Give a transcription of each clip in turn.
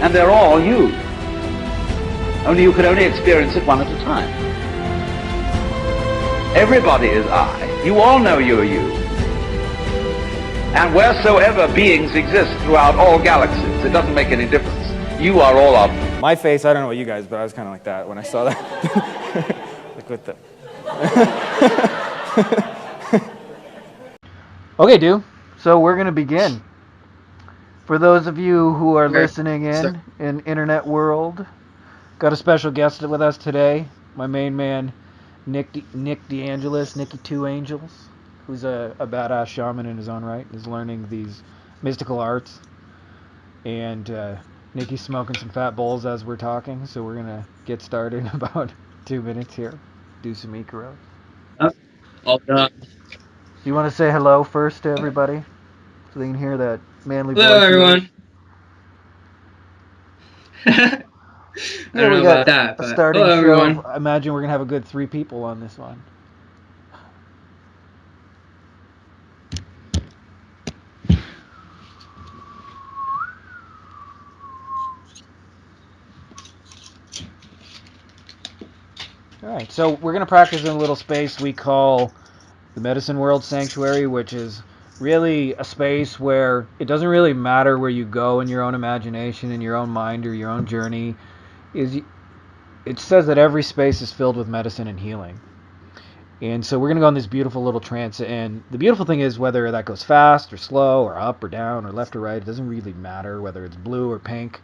and they're all you. Only you can only experience it one at a time. Everybody is I. You all know you are you. And wheresoever beings exist throughout all galaxies, it doesn't make any difference. You are all of them. My face, I don't know about you guys, but I was kind of like that when I saw that. Like with the... Okay, dude. So we're going to begin. For those of you who are listening in internet world, got a special guest with us today. My main man, Nick DeAngelis, Nicky Two Angels, who's a badass shaman in his own right, is learning these mystical arts. And Nicky's smoking some fat bowls as we're talking, so we're going to get started in about 2 minutes here. Do some Ikaro. All done. Do you want to say hello first to everybody? So they can hear that manly voice. Hello, everyone. I don't know about that, but starting hello, show. everyone. I imagine we're going to have a good 3 people on this one. Alright, so we're going to practice in a little space we call the Medicine World Sanctuary, which is really a space where it doesn't really matter where you go in your own imagination, in your own mind, or your own journey. It says that every space is filled with medicine and healing. And so we're going to go in this beautiful little trance. And the beautiful thing is whether that goes fast or slow or up or down or left or right, it doesn't really matter whether it's blue or pink,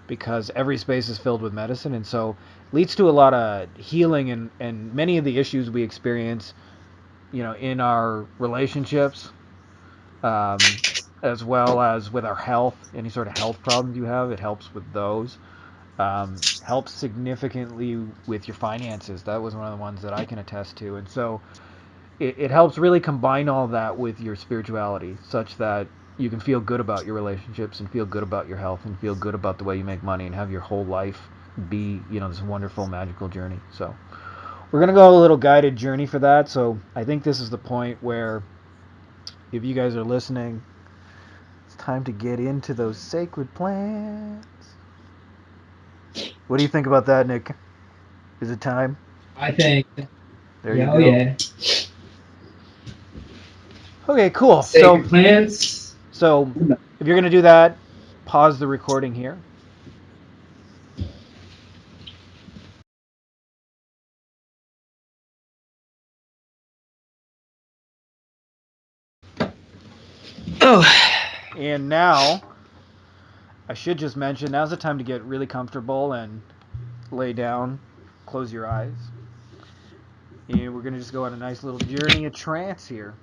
because every space is filled with medicine. And so it leads to a lot of healing and many of the issues we experience, in our relationships, as well as with our health. Any sort of health problems you have, it helps with those. Helps significantly with your finances. That was one of the ones that I can attest to. And so it helps really combine all that with your spirituality, such that you can feel good about your relationships and feel good about your health and feel good about the way you make money and have your whole life be, this wonderful, magical journey. So we're going to go a little guided journey for that. So I think this is the point where, if you guys are listening, it's time to get into those sacred plants. What do you think about that, Nick? Is it time? I think. There you go. Oh, yeah. Okay, cool. Sacred plants. So if you're going to do that, pause the recording here. Oh. And now, I should just mention, now's the time to get really comfortable and lay down, close your eyes. And we're going to just go on a nice little journey of trance here.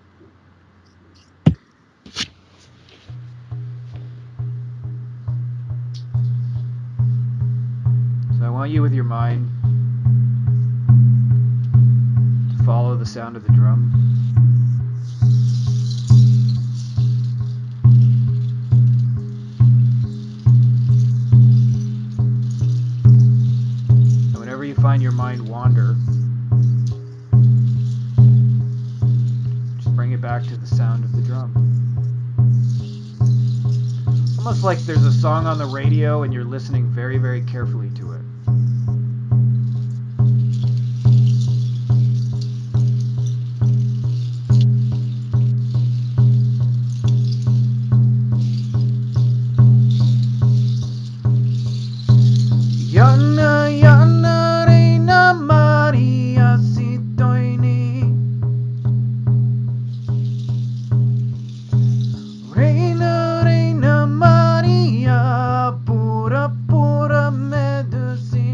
So I want you with your mind to follow the sound of the drum. And whenever you find your mind wander, just bring it back to the sound of the drum. Almost like there's a song on the radio and you're listening very, very carefully to it. Yana, yana, reina Maria, sitoini. Reina, reina Maria, pura, pura medicina.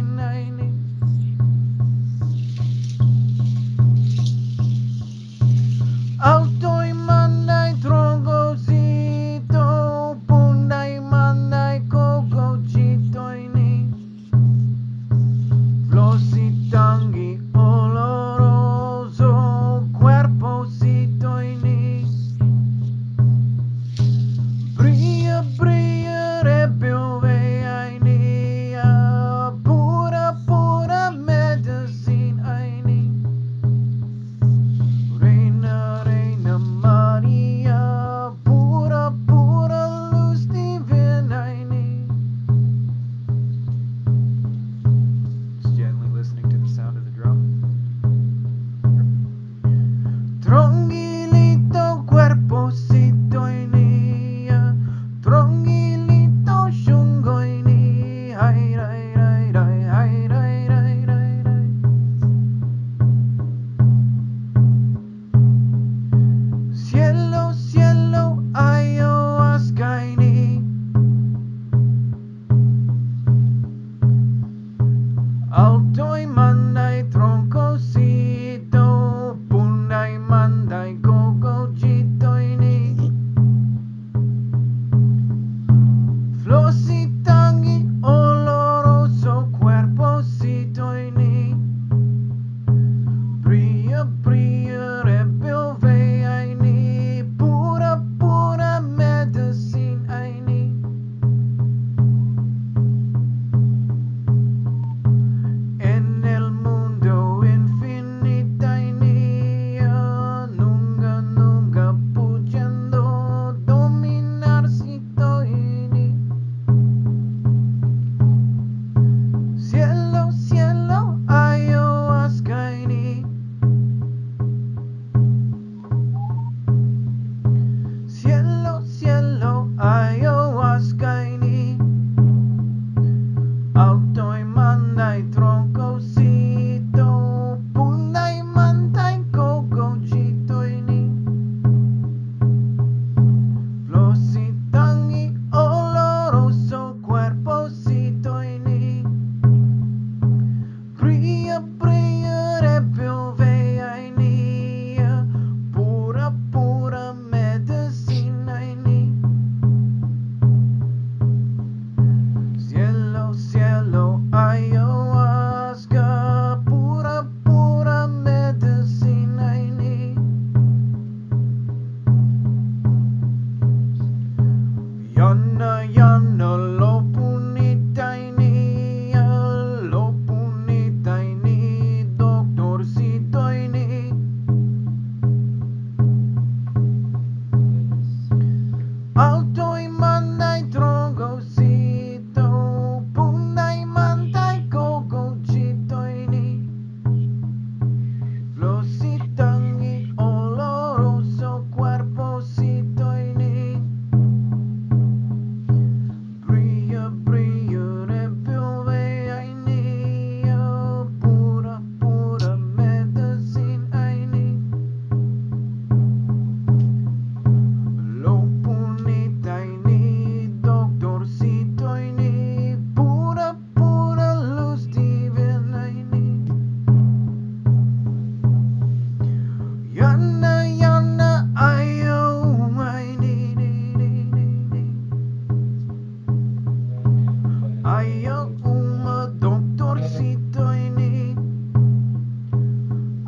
Ayo uma doktorcito ini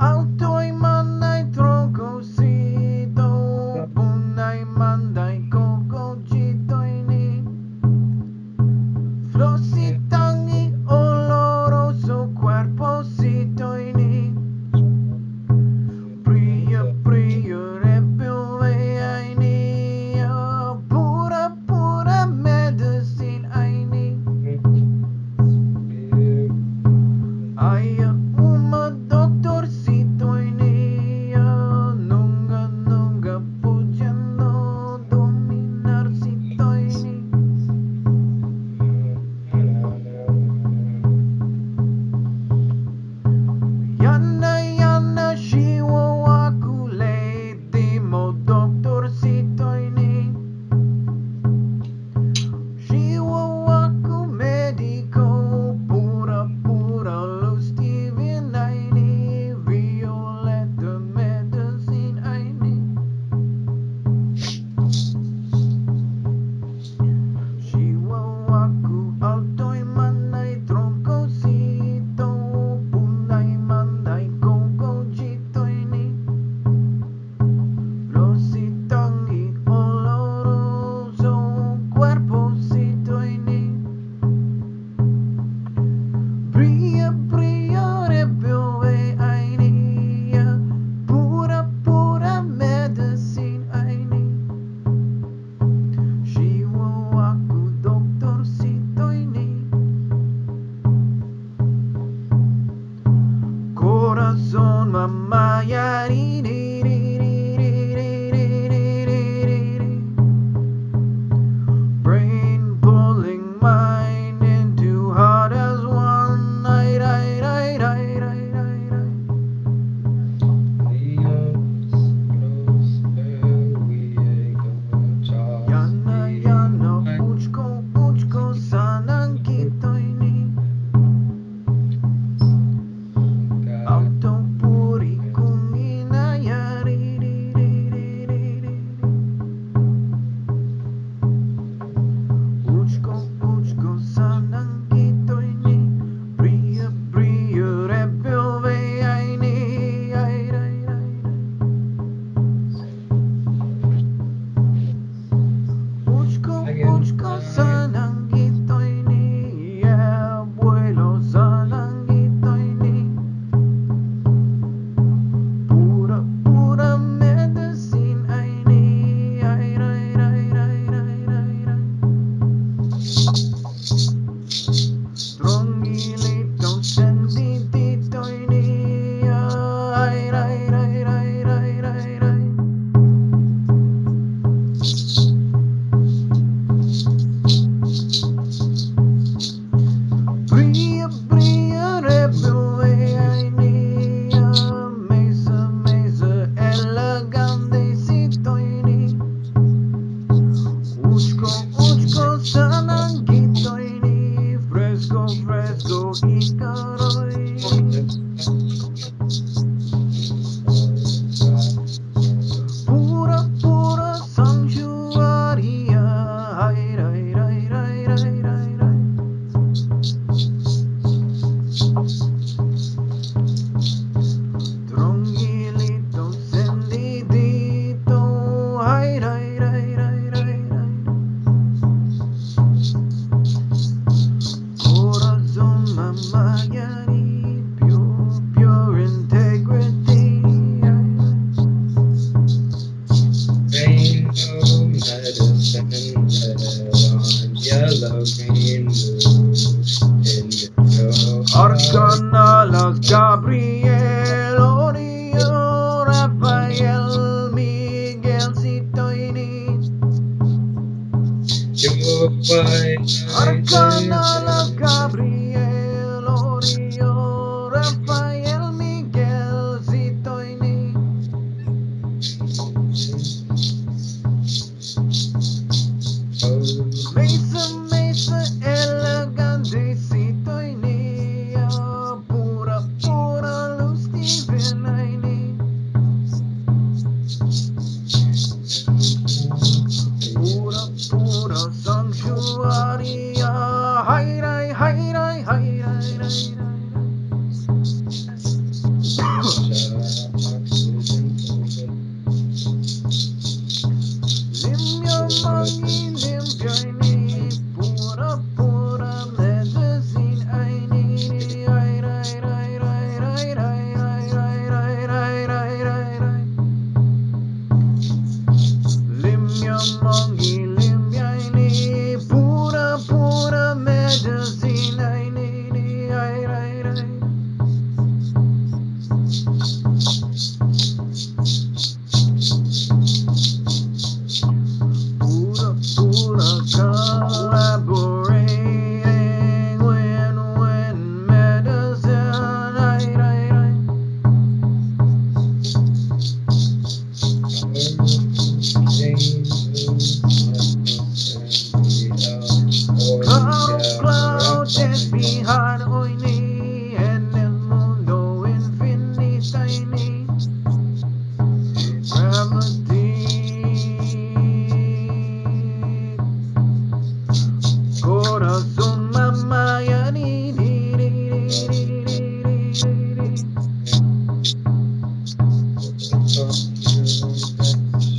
Autoi manai trogosito Punai mandai kogojito ini Flositangi oloroso cuerpocito ini Bria bria repiove ini Pura pura medicine ini Aya uma doktorcito ini Nunca nunca pudiendo dominarcito ini Yana yana shiwo aku leitimo doktorcito ini Shiwo aku medico pura pura luz divina ini Violeta medicine ini Shiwo aku autoi manai troncosito Punai mandai kogojito ini Rositangi oloroso cuerpocito ini Bria bria repiove ini Pura pura medicine ini Shiwo aku doktorcito ini Corazón mamaya Brain pulling mine into heart as one Yana yana uchko sanang kito ini Auto puri kumina yari Uchko sanang kito ini Bria bria repiove ini Uchko sanang kito ini Abuelo sanang kito ini Pura pura medicine ini Strongilito sentitito ini Bria bria repiove ini Mesa elegantecito ini Uchko sanang kito ini Fresco icaro ini Pura pura sanctuaria Trongilito sentidito Corazón mamayari pure integrity Rainbow medicine red on yellow green blue indigo Arcana las Gabriel Orio Rafael Miguelcito ini Your white Arcana las Gabriel Orio Rafael Miguelcito ini Mesa elegantecito ini Pura pura luz divina ini Pura pura sanctuaria son mamaya ni ni ni ni ni.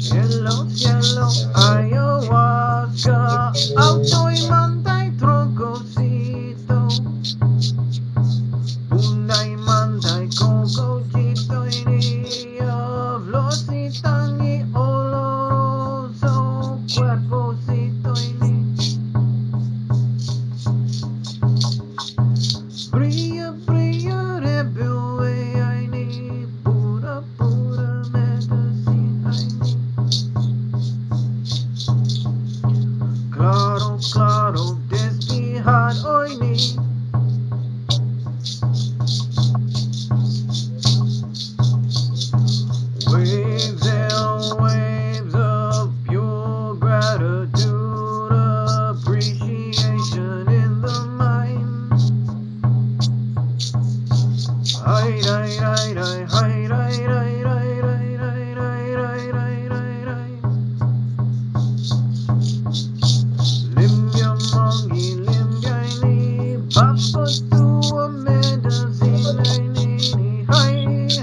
Cielo, cielo, ayahuasca, auto y manta y troncocito. Una y manta y cocochito y niño, florcita y oloroso, cuerpocito y niño. Brilla, brilla, rebelde, I need pura, pura medicine, I need. Claro, claro, despejado, I need. Waves and waves of pure gratitude, appreciation in the mind. Ay, ay, ay, ay, ay, ay, ay, ay, ay, ay, ay, ay, ay, ay, ay. Limbia mongi, limbia ni, papa to a medicine, I need. Hi,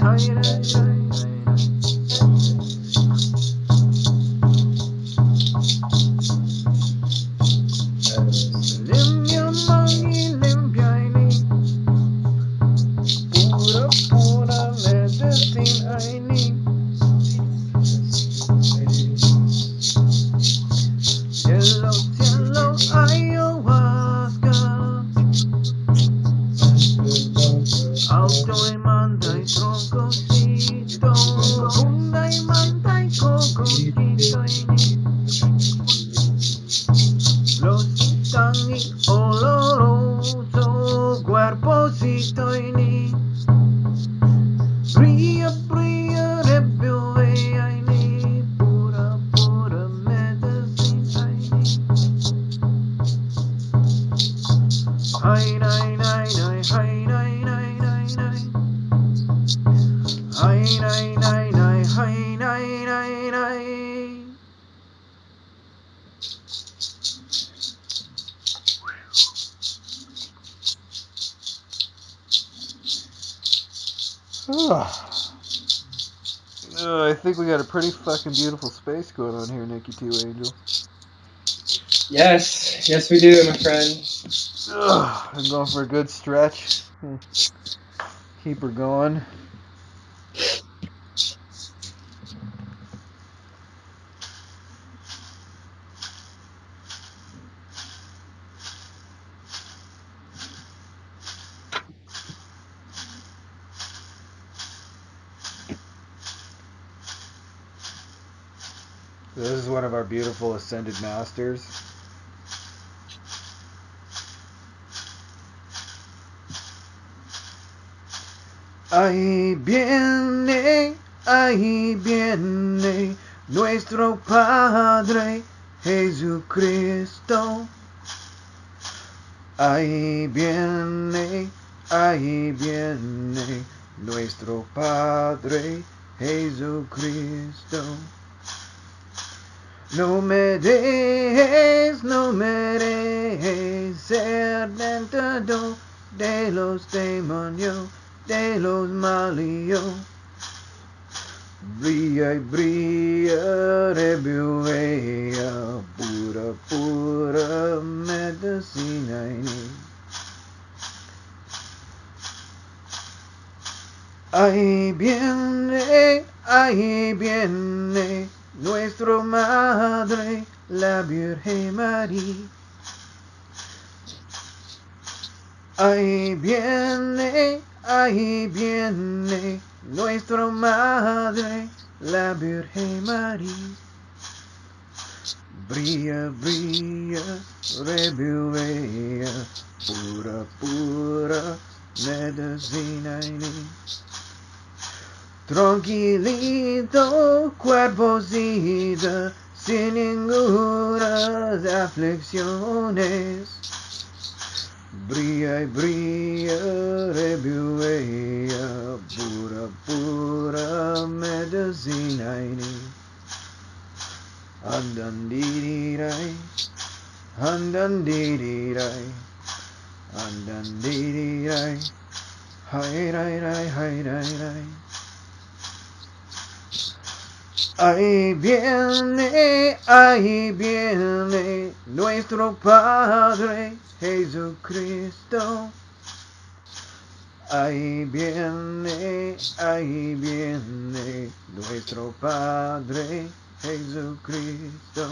hi, hi, hi. Limpia mongi, limpia ni, pura, pura medicine I need. Cielo, cielo, ayahuasca, auto y manta y troncocito, funda y manta y cocochito y ni. Florcita y oloroso, cuerpocito y ni. Brilla, brilla, rebelde, I need. Pura, pura medicine, I need. Ay, nay, nay, nay, ay, nay, nay, nay, nay. Ay, nay, nay, nay, ay, nay, nay, nay. I think we got a pretty fucking beautiful space going on here, Nikki 2 Angel. Yes, yes we do, my friend. I'm going for a good stretch. Keep her going. This is one of our beautiful ascended masters. Ahí viene nuestro Padre Jesucristo. Ahí viene nuestro Padre Jesucristo. No me dejes ser tentado de los demonios, de los malillos. Brilla y brilla, rebelde, pura, pura medicina. Ahí viene nuestra Madre, la Virgen María. Ahí viene nuestra Madre, la Virgen María. Brilla, brilla, rebelde, pura, pura medicina. Tranquilito, cuerpocito, sin ninguna aflicciones. Brilla y brilla, rebelde, pura, pura medicina. Andandirirai, Andan dee dee rai, andan dee dee rai, hi rai rai, hi rai rai. Ahí viene nuestro Padre Jesucristo. Ahí viene nuestro Padre Jesucristo.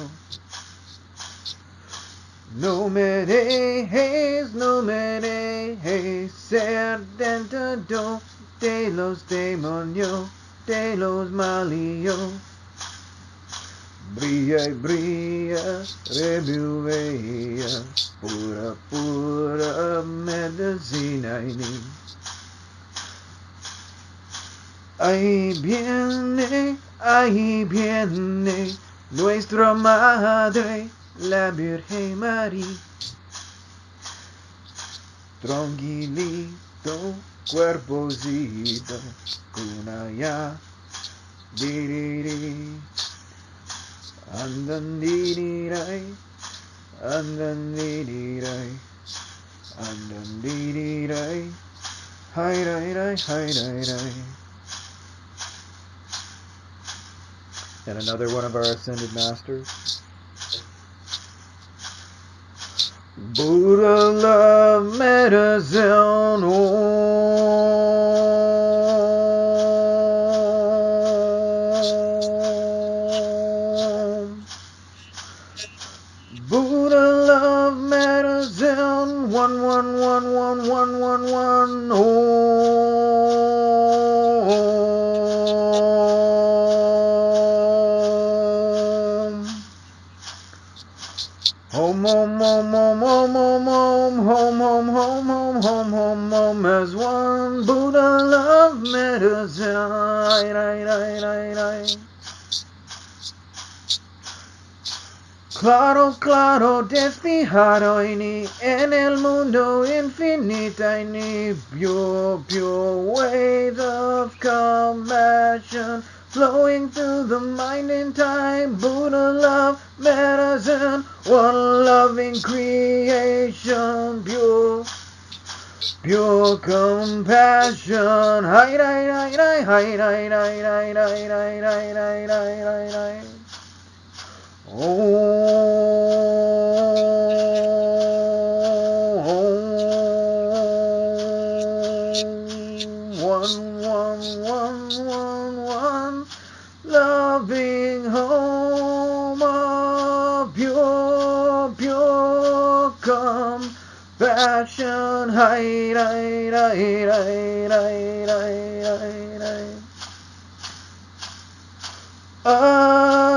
No me dejes ser tentador de los demonios, de los malillos. Brilla y brilla, rebelde, pura, pura medicina en mí. Ahí viene nuestra Madre, la Virgen María. Tranquilito, cuerpocito, cuna ya, diriri. Andan dirirai, andan dirirai, andan dirirai, hi rai rai, hi rai rai. And another one of our ascended masters. Buddha love medicine. Buddha love medicine. 111111. Home, home, home, home, home, home, home, home, home, home, home, home, home, as one. Buddha love medicine. Claro, claro, despejado en el mundo infinito pure, pure waves of compassion flowing through the mind and time. Buddha love medicine, one loving creation, pure, pure compassion. Hi, hi, hi, hi, hi, hi, hi, hi, hi, hi, hi, hi, hi, hi. One, loving home of pure, pure compassion. Hi, hi, hi, hi, hi, hi, hi.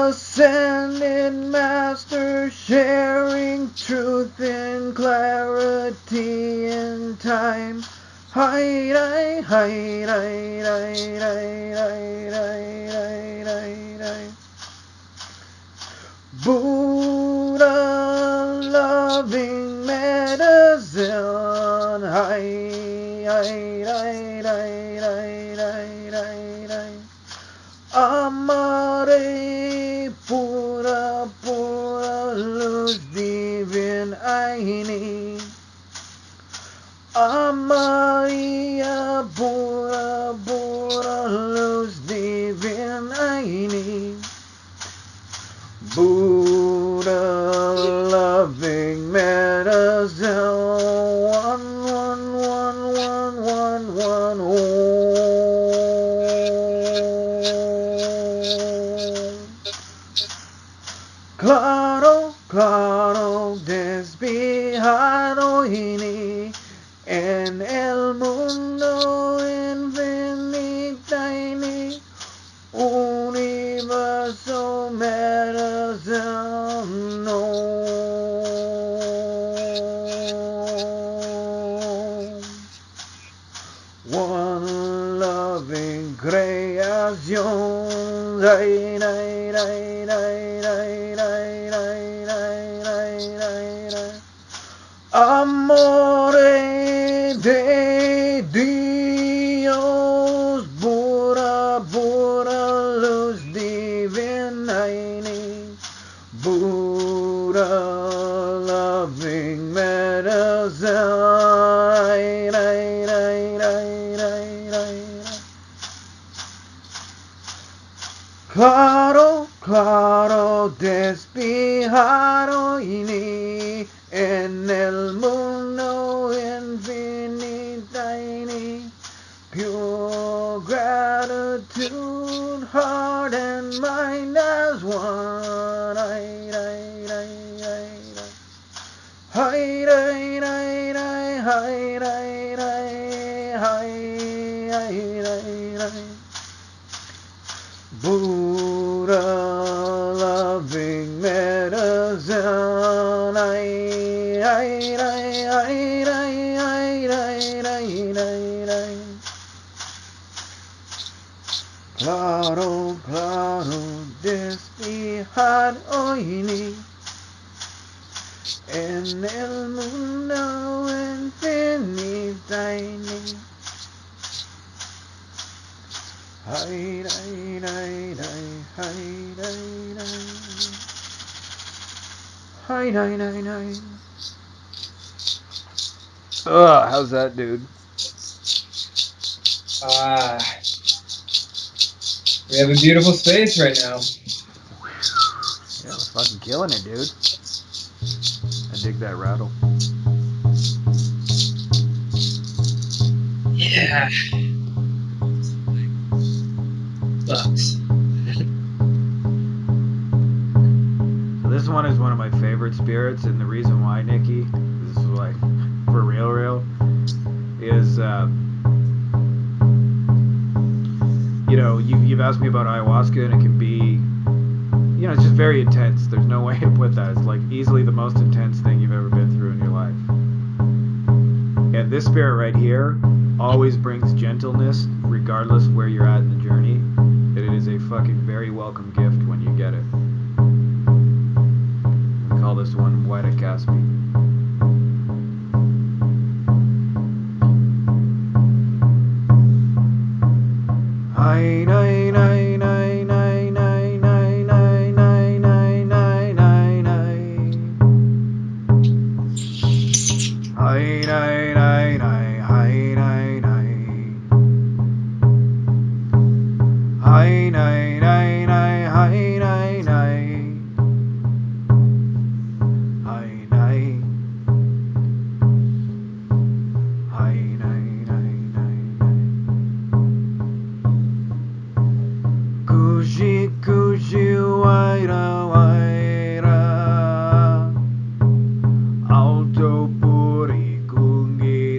Ascended Master, sharing truth and clarity in time. Hi, hi, hi, hi, hi, hi, hi, hi, hi. Buddha loving medicine. Hi, hi, hi, hi, hi, hi, hi. Amare pura, pura luz divina ini. Amaria pura, pura luz divina ini. Buddha loving medicine. One. Claro, claro, despejado en el mundo infinito universo medicine. One loving creación. Amore de Dios, pura, pura luz divina, Buddha Claro, claro, despejado y ni en el mundo infinito y pure gratitude, heart and mind as one. Buddha loving medicine. Claro, claro, despejar hoy ni en el mundo infinito. How's that, dude? We have a beautiful space right now. Yeah, we're fucking killing it, dude. I dig that rattle. Yeah. Bucks. So this one is one of my favorite spirits, and the reason why, Nikki, this is like for real, is you know, you've asked me about ayahuasca, and it can be, you know, it's just very intense. There's no way to put that. It's like easily the most intense thing you've ever been through in your life. And this spirit right here always brings gentleness, regardless of where you're at in the journey. And it is a fucking very welcome gift when you get it. We call this one White Caspi. Alto puri kungi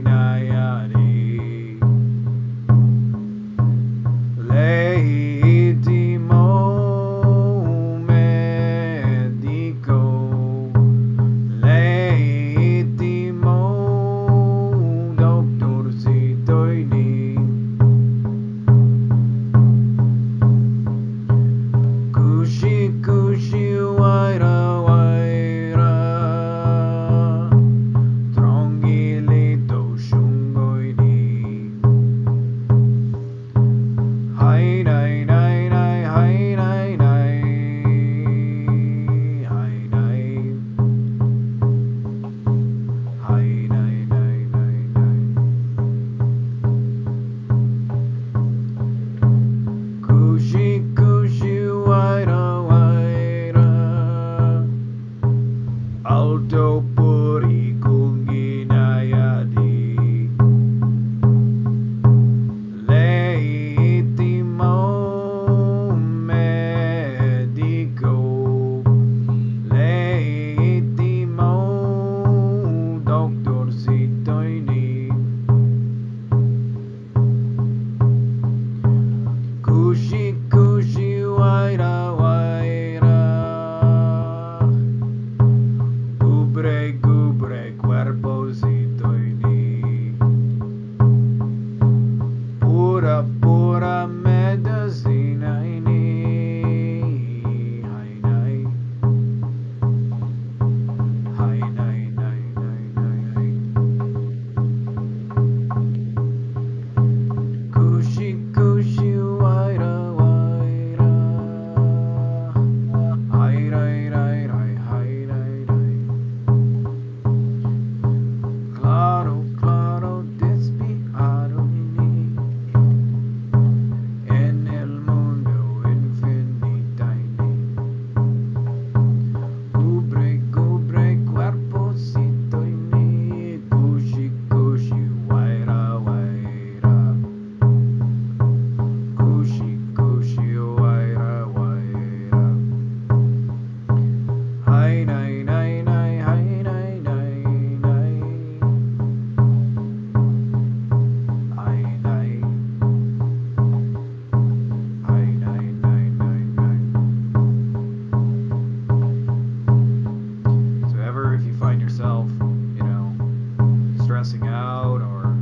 stressing out or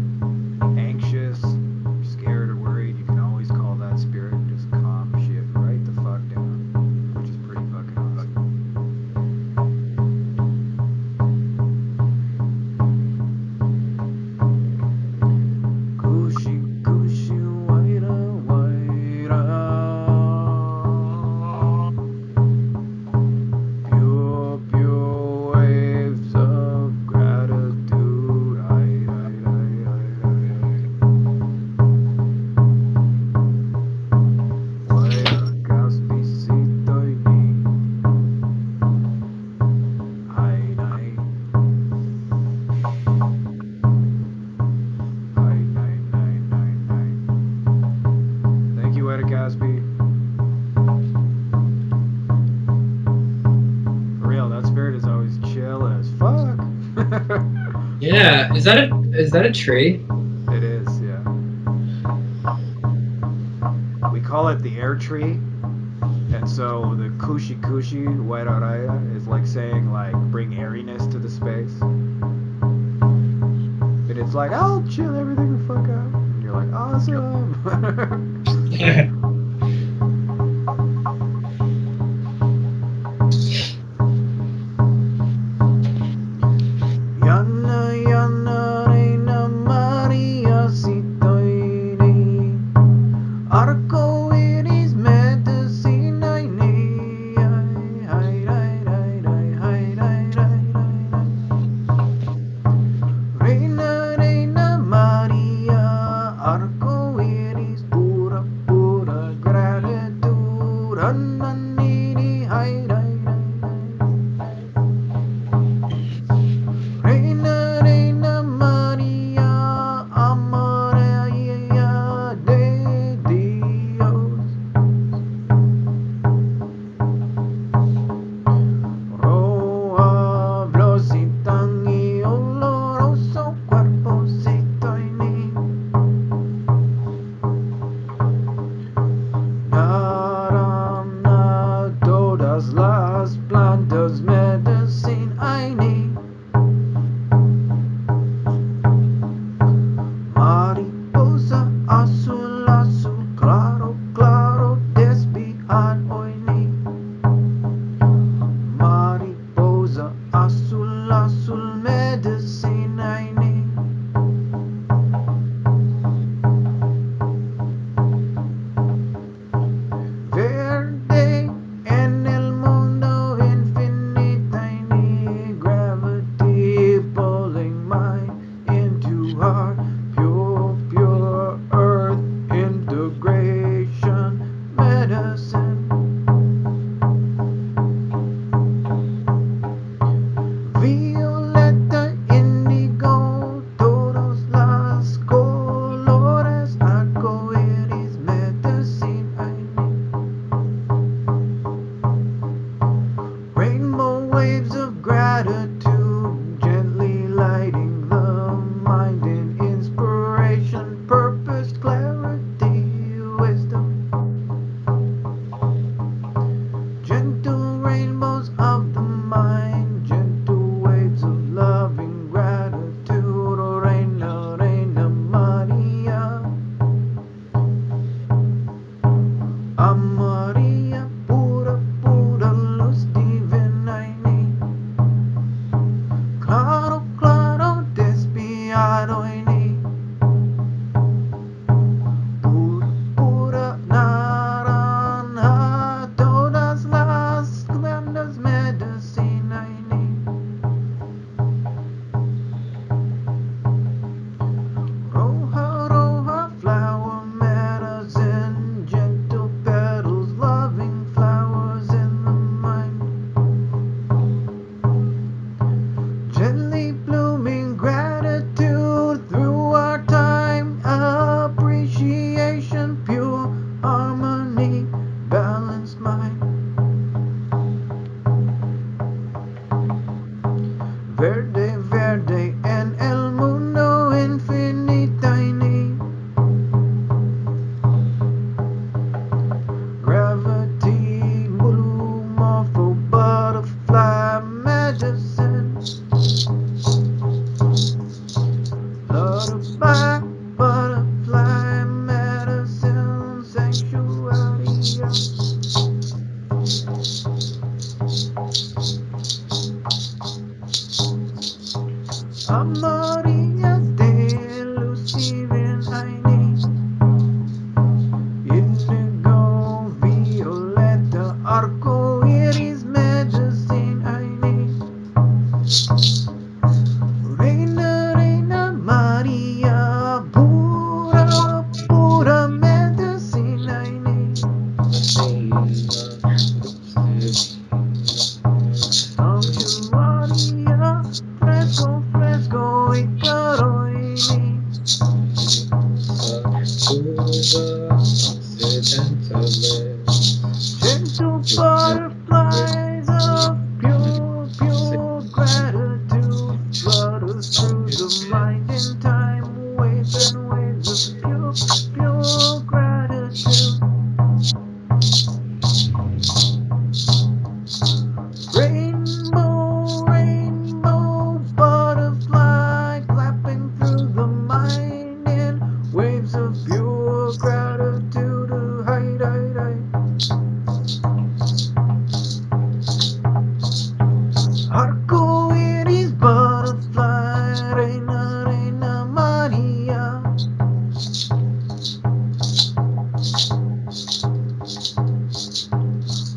anxious, scared or worried, you can always call that spirit and just calm shit right the fuck down, which is pretty fucking awesome. Kushi, kushi, waira, waira. Pure, pure waves of gratitude. Ay, ay, ay, ay, ay, ay. Waira, kaspicito y ni. Ay, ay. Ay, ay, ay, ay, ay. Thank you, Etta Caspi. For real, that spirit is always chill as fuck. Yeah, is that a tree? It is, yeah. We call it the air tree. And so the kushi kushi, white araya, is like saying like bring airiness to the space. And it's like, I'll chill everything the fuck out. And you're like, awesome. Yana yana reina Maria sitoini. Arco iris medicina ini. Ay, ay, ay, ay, ay, ay, ay, ay. Reina, reina Maria, arco iris pura, pura blinding time, waves and waves of pure, pure gratitude. Rainbow, rainbow, butterfly, clapping through the mind in waves of pure gratitude. Hide, hide, hide. Arcoiris butterfly, reina, reina Maria.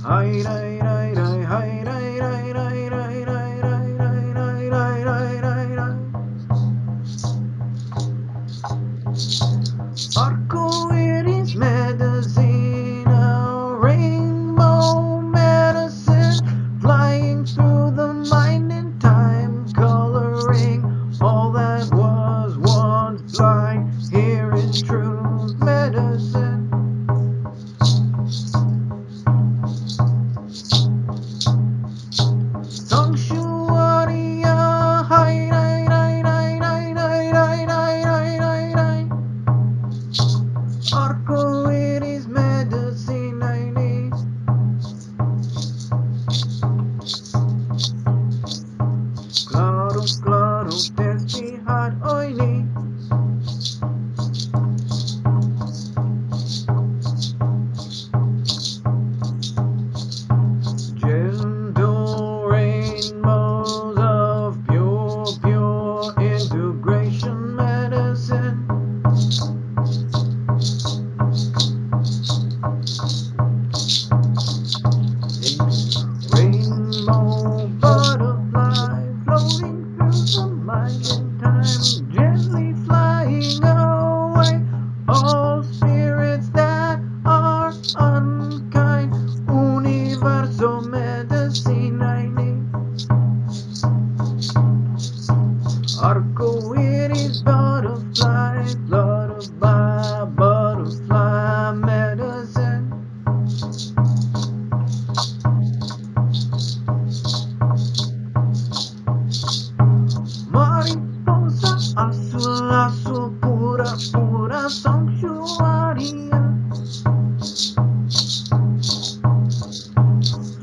Hide, hide, hide, hide, hide, hide, hide, hide, hide, hide, hide, hide, hide, hide, hide. Arcoiris medicine, rainbow medicine, flying through the mind in time, coloring all that was once blind. Here is true medicine. Sanctuaria, hide, hide, hide, hide, hide, hide, hide, hide, hide, hide. Arcoiris medicine, I need. Claro, claro, despejad hoy ni. Gentle rainbows of pure, pure integration medicine. Rainbow butterfly floating through the mind in time, gently flying away all spirits that are unkind. Universo medicine I need. Arcoiris butterfly, butterfly, butterfly medicine. Mariposa azul, azul, pura, pura sanctuaria.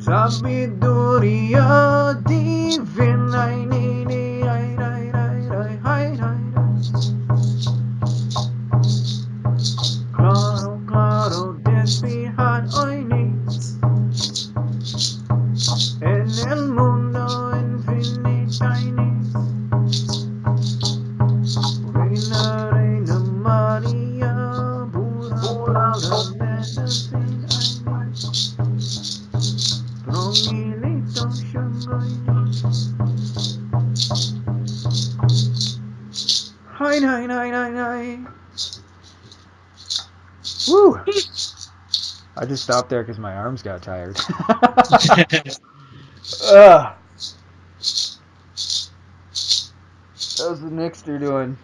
Sabiduría divina, ay, ni, ni, ay, ay, ay, ay, ay, ay. Claro, claro, despejad hoy ni. En el mundo infinito, ay, ni. Reina, reina María, pura, pura medicine, ay, ni. Strongilito, shangoy, hi, hi, hi, hi, hi. Woo! I just stopped there because my arms got tired. Ugh. How's the Nixter doing?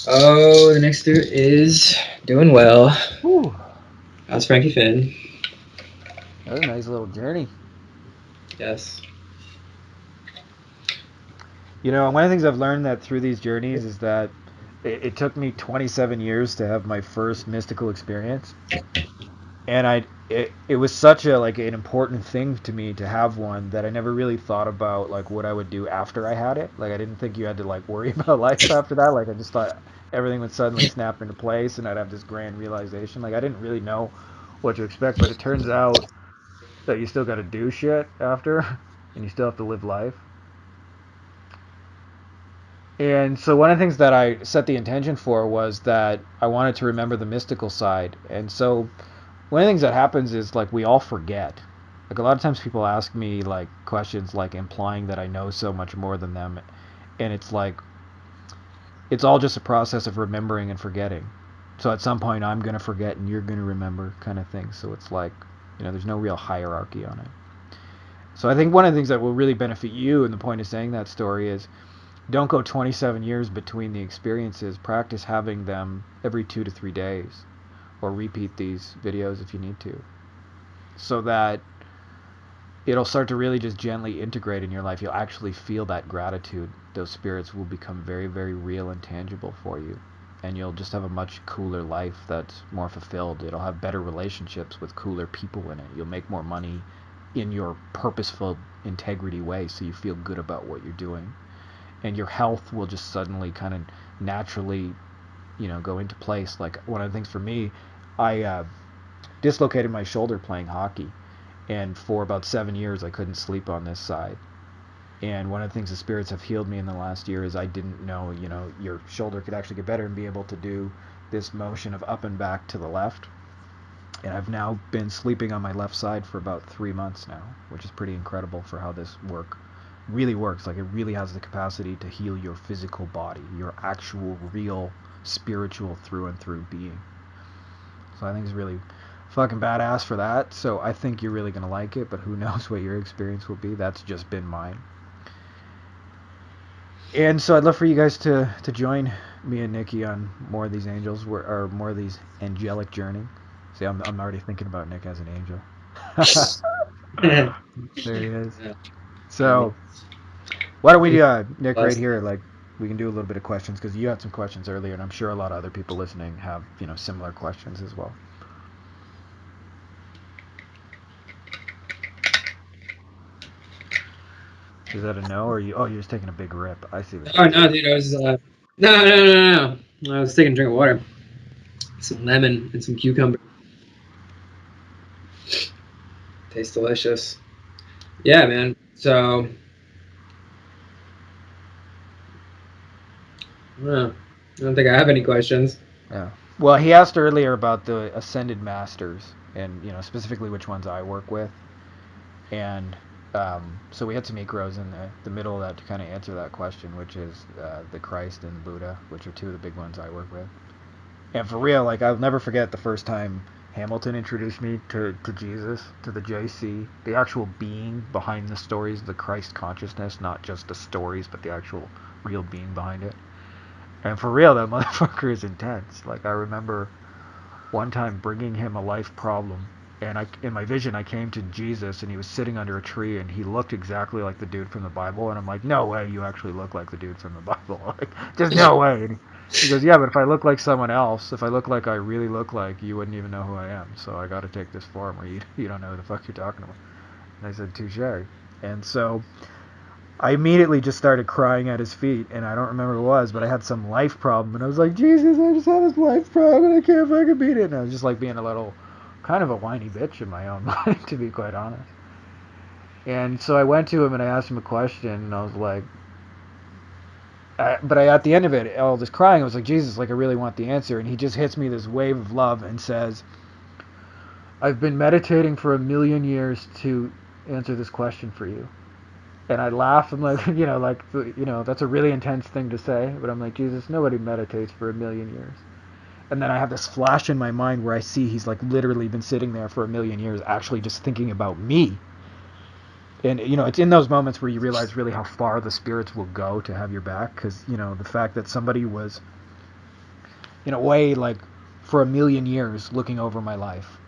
Oh, the Nixter is doing well. Whew. How's Frankie Finn? That was a nice little journey. Yes. You know, one of the things I've learned that through these journeys is that it took me 27 years to have my first mystical experience, and it was such a like an important thing to me to have one that I never really thought about like what I would do after I had it. Like I didn't think you had to like worry about life after that. Like I just thought everything would suddenly snap into place and I'd have this grand realization. Like I didn't really know what to expect, but it turns out that you still got to do shit after, and you still have to live life. And so one of the things that I set the intention for was that I wanted to remember the mystical side. And so one of the things that happens is like we all forget. Like a lot of times people ask me like questions like implying that I know so much more than them, and it's like it's all just a process of remembering and forgetting. So at some point I'm going to forget and you're going to remember kind of thing. So it's like, you know, there's no real hierarchy on it. So I think one of the things that will really benefit you, and the point of saying that story is don't go 27 years between the experiences. Practice having them every 2 to 3 days, or repeat these videos if you need to, so that it'll start to really just gently integrate in your life. You'll actually feel that gratitude those spirits will become very, very real and tangible for you. And you'll just have a much cooler life that's more fulfilled. It'll have better relationships with cooler people in it. You'll make more money in your purposeful integrity way, so you feel good about what you're doing. And your health will just suddenly kind of naturally, go into place. Like, one of the things for me, I dislocated my shoulder playing hockey. And for about 7 years, I couldn't sleep on this side. And one of the things the spirits have healed me in the last year is I didn't know, your shoulder could actually get better and be able to do this motion of up and back to the left. And I've now been sleeping on my left side for about 3 months now, which is pretty incredible for how this really works. Like, it really has the capacity to heal your physical body, your actual, real, spiritual through and through being. So I think it's really fucking badass for that. So I think you're really going to like it, but who knows what your experience will be. That's just been mine. And so I'd love for you guys to join me and Nikki on more of these angels, or more of these angelic journey. See, I'm already thinking about Nick as an angel. There he is. So why don't we do, Nick, right here, like, we can do a little bit of questions, because you had some questions earlier, and I'm sure a lot of other people listening have, similar questions as well. Is that a no, or you're just taking a big rip? I see what Oh no, dude, I was no. I was taking a drink of water. Some lemon and some cucumber. Tastes delicious. Yeah, man. So I don't think I have any questions. Yeah. Well, he asked earlier about the ascended masters, and specifically which ones I work with, and so we had some Ikros in the middle of that to kind of answer that question, which is the Christ and the Buddha, which are two of the big ones I work with. And for real, like, I'll never forget the first time Hamilton introduced me to Jesus, to the JC, the actual being behind the stories, the Christ consciousness, not just the stories, but the actual real being behind it. And for real, that motherfucker is intense. Like, I remember one time bringing him a life problem, and in my vision, I came to Jesus, and he was sitting under a tree, and he looked exactly like the dude from the Bible, and I'm like, no way, you actually look like the dude from the Bible. Like, just no way. And he goes, yeah, but if I look like someone else, if I look like I really look like, you wouldn't even know who I am, so I gotta take this form, or you don't know who the fuck you're talking about. And I said, touche. And so I immediately just started crying at his feet, and I don't remember what it was, but I had some life problem, and I was like, Jesus, I just had this life problem, and I can't fucking beat it. And I was just like being a little, kind of a whiny bitch in my own mind, to be quite honest. And so I went to him and I asked him a question, and I was like, at the end of it, all this crying, I was like, Jesus, like, I really want the answer. And he just hits me this wave of love and says, I've been meditating for 1,000,000 years to answer this question for you. And I laugh. I'm like, that's a really intense thing to say. But I'm like, Jesus, nobody meditates for 1,000,000 years. And then I have this flash in my mind where I see he's like literally been sitting there for 1,000,000 years, actually just thinking about me. And, it's in those moments where you realize really how far the spirits will go to have your back. Because, the fact that somebody was, in a way, like, for 1,000,000 years looking over my life,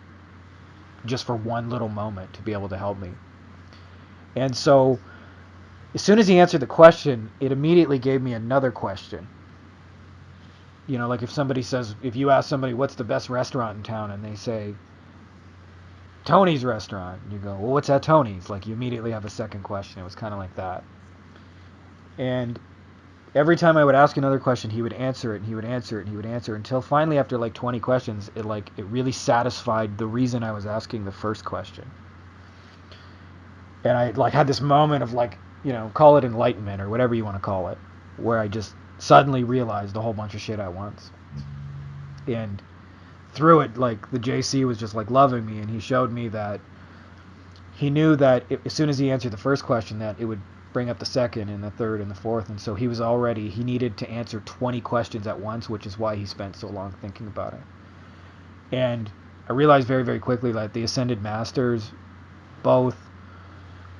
just for one little moment to be able to help me. And so as soon as he answered the question, it immediately gave me another question. Like if you ask somebody what's the best restaurant in town, and they say Tony's restaurant, and you go, well, what's at Tony's? Like, you immediately have a second question. It was kind of like that. And every time I would ask another question, he would answer it, and he would answer it, and he would answer it, until finally, after like 20 questions, it really satisfied the reason I was asking the first question. And I had this moment of call it enlightenment or whatever you want to call it, where I just suddenly realized a whole bunch of shit at once. And through it, the JC was just loving me, and he showed me that he knew that as soon as he answered the first question, that it would bring up the second and the third and the fourth. And so he needed to answer 20 questions at once, which is why he spent so long thinking about it. And I realized very, very quickly that the Ascended Masters both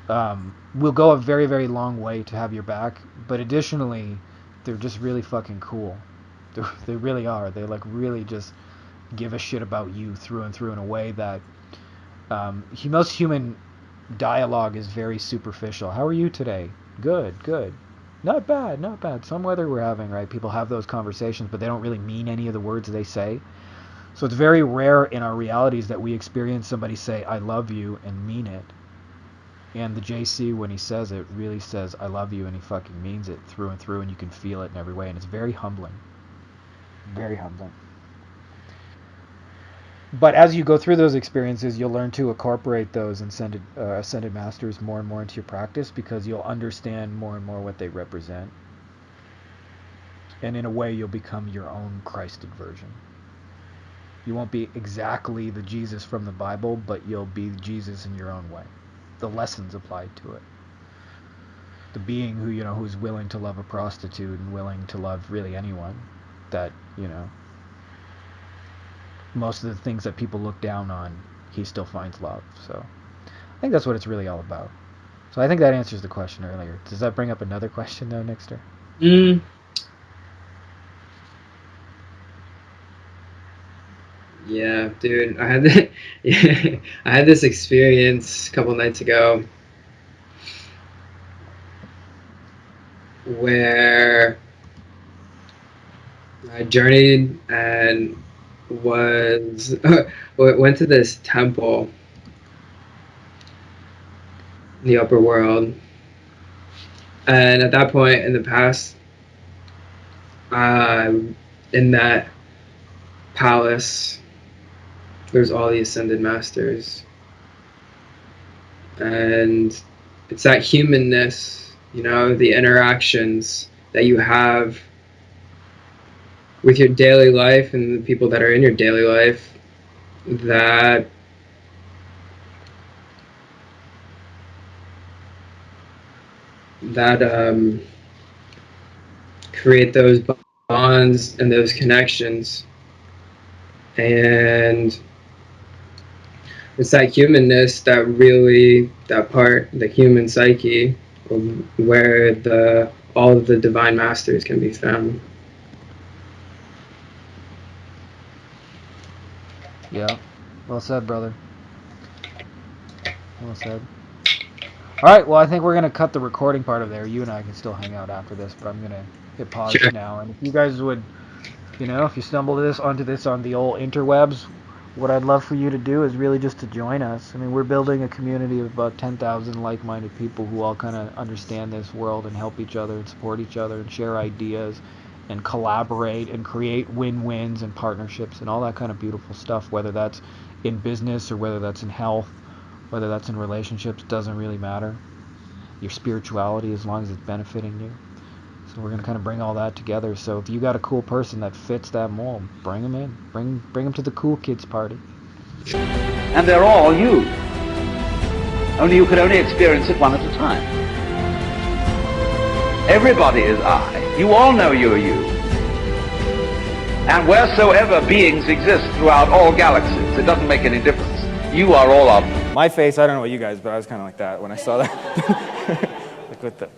will go a very, very long way to have your back, but additionally, they're just really fucking cool. They really are. They really just give a shit about you through and through in a way that most human dialogue is very superficial. How are you today? Good. Not bad, not bad. Some weather we're having, right? People have those conversations, but they don't really mean any of the words they say. So it's very rare in our realities that we experience somebody say, I love you, and mean it. And the JC, when he says it, really says, I love you, and he fucking means it through and through, and you can feel it in every way, and it's very humbling. Very humbling. But as you go through those experiences, you'll learn to incorporate those ascended masters more and more into your practice, because you'll understand more and more what they represent. And in a way, you'll become your own Christed version. You won't be exactly the Jesus from the Bible, but you'll be Jesus in your own way. The lessons applied to it. The being who, who's willing to love a prostitute and willing to love really anyone. That, most of the things that people look down on, he still finds love. So I think that's what it's really all about. So I think that answers the question earlier. Does that bring up another question though, Nixter? Yeah, dude. I had this experience a couple nights ago where I journeyed and was went to this temple in the upper world, and at that point in the past, in that palace, there's all the ascended masters, and it's that humanness, the interactions that you have with your daily life and the people that are in your daily life that create those bonds and those connections. And it's that humanness that part, the human psyche, where all of the divine masters can be found. Yeah. Well said, brother. Well said. Alright, well I think we're going to cut the recording part of there. You and I can still hang out after this, but I'm going to hit pause Sure. now. And if you guys would, if you stumble onto this on the old interwebs, what I'd love for you to do is really just to join us. I mean, we're building a community of about 10,000 like-minded people who all kind of understand this world and help each other and support each other and share ideas and collaborate and create win-wins and partnerships and all that kind of beautiful stuff, whether that's in business or whether that's in health, whether that's in relationships, doesn't really matter. Your spirituality, as long as it's benefiting you. So we're going to kind of bring all that together. So if you got a cool person that fits that mold, bring them in. Bring them to the cool kids party. And they're all you. Only you can only experience it one at a time. Everybody is I. You all know you're you. And wheresoever beings exist throughout all galaxies, it doesn't make any difference. You are all of them. My face, I don't know about you guys, but I was kind of like that when I saw that. Like with the...